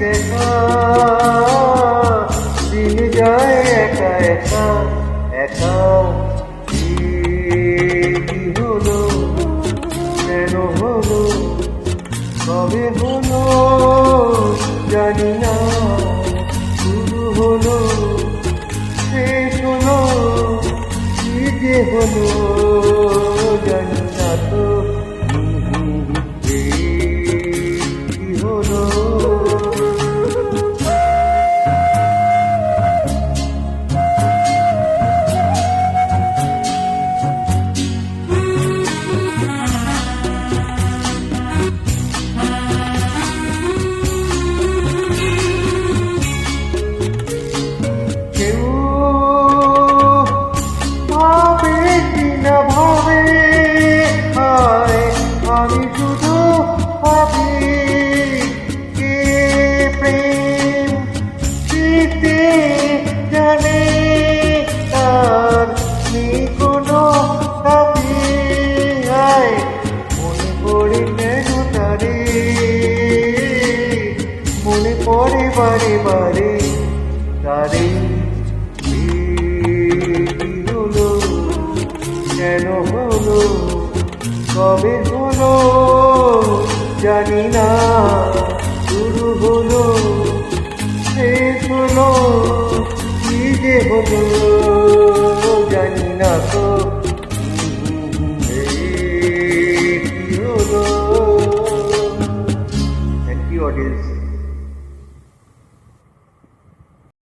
দেখা, দিন যায় একা একা একা। কি হলো, কেন হলো, কবে হলো জানি না। শুরু হলো, শেষ হলো, কি যে হলো জানি না তো। কি হলো, আমি শুধু ভাবি কে প্রেম দিতে জানে, তার নেই কোনো দাবি। আয় মনে পড়ে কেন তারে, মনে পড়ে বারে বারে তারে। কি হলো, কেন হলো, কবে হলো জানি না। শুরু হলো, শেষ হলো, কি যে হলো।